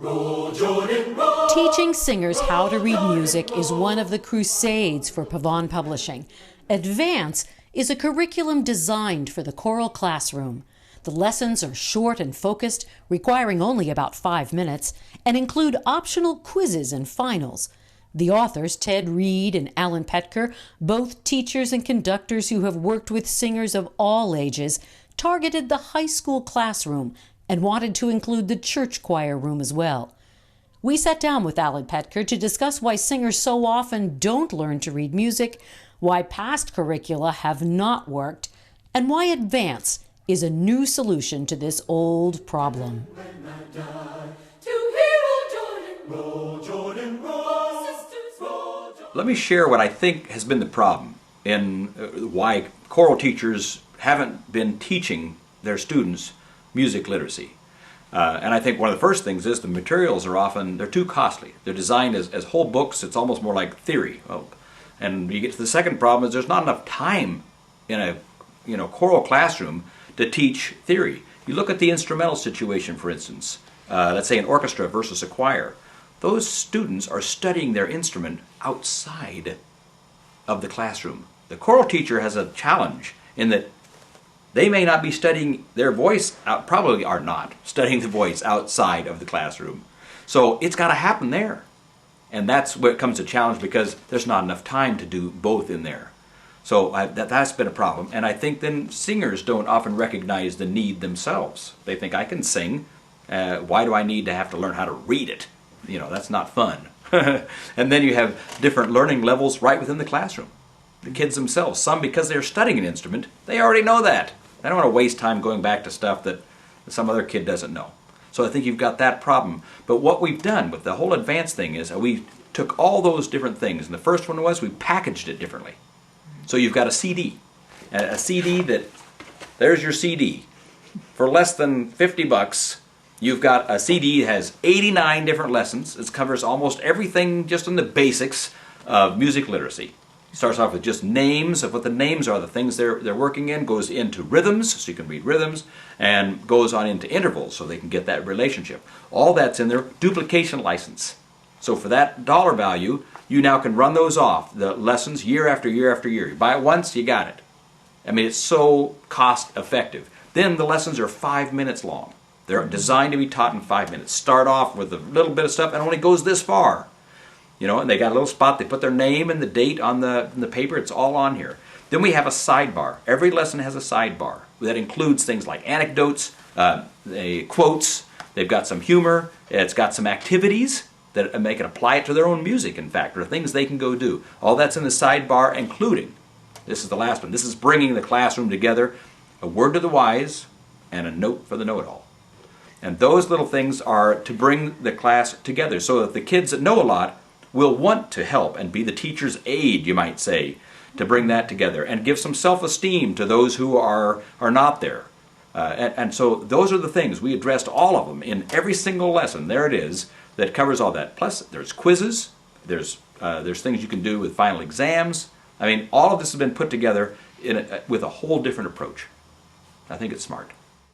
Teaching singers how to read music is one of the crusades for Pavon Publishing. Advance is a curriculum designed for the choral classroom. The lessons are short and focused, requiring only about 5 minutes, and include optional quizzes and finals. The authors, Ted Reed and Alan Petker, both teachers and conductors who have worked with singers of all ages, targeted the high school classroom and wanted to include the church choir room as well. We sat down with Alan Petker to discuss why singers so often don't learn to read music, why past curricula have not worked, and why Advance is a new solution to this old problem. Let me share what I think has been the problem in why choral teachers haven't been teaching their students music literacy. And I think one of the first things is the materials are often, they're too costly. They're designed as whole books. It's almost more like theory. And you get to the second problem is there's not enough time in a choral classroom to teach theory. You look at the instrumental situation, for instance, let's say an orchestra versus a choir. Those students are studying their instrument outside of the classroom. The choral teacher has a challenge in that they may not be studying their voice, probably are not studying the voice outside of the classroom. So it's got to happen there. And that's where it comes to challenge because there's not enough time to do both in there. So that's been a problem. And I think then singers don't often recognize the need themselves. They think, I can sing. Why do I need to have to learn how to read it? You know, that's not fun. And then you have different learning levels right within the classroom. The kids themselves, some because they're studying an instrument, they already know that. They don't want to waste time going back to stuff that some other kid doesn't know. So I think you've got that problem. But what we've done with the whole Advance thing is we took all those different things. And the first one was we packaged it differently. So you've got a CD. A CD there's your CD. For less than 50 bucks, you've got a CD that has 89 different lessons. It covers almost everything just in the basics of music literacy. It starts off with just names of what the names are, the things they're working in, goes into rhythms, so you can read rhythms, and goes on into intervals, so they can get that relationship. All that's in their duplication license. So for that dollar value, you now can run those off, the lessons, year after year after year. You buy it once, you got it. I mean, it's so cost effective. Then the lessons are 5 minutes long. They're designed to be taught in 5 minutes. Start off with a little bit of stuff and only goes this far. You know, and they got a little spot, they put their name and the date on the paper, it's all on here. Then we have a sidebar. Every lesson has a sidebar that includes things like anecdotes, quotes, they've got some humor, it's got some activities that they can apply it to their own music, in fact, or things they can go do. All that's in the sidebar, including, this is the last one, this is bringing the classroom together, a word to the wise and a note for the know-it-all. And those little things are to bring the class together so that the kids that know a lot will want to help and be the teacher's aid, you might say, to bring that together and give some self-esteem to those who are not there. And so those are the things. We addressed all of them in every single lesson. There it is that covers all that. Plus there's quizzes, there's things you can do with final exams. I mean, all of this has been put together with a whole different approach. I think it's smart.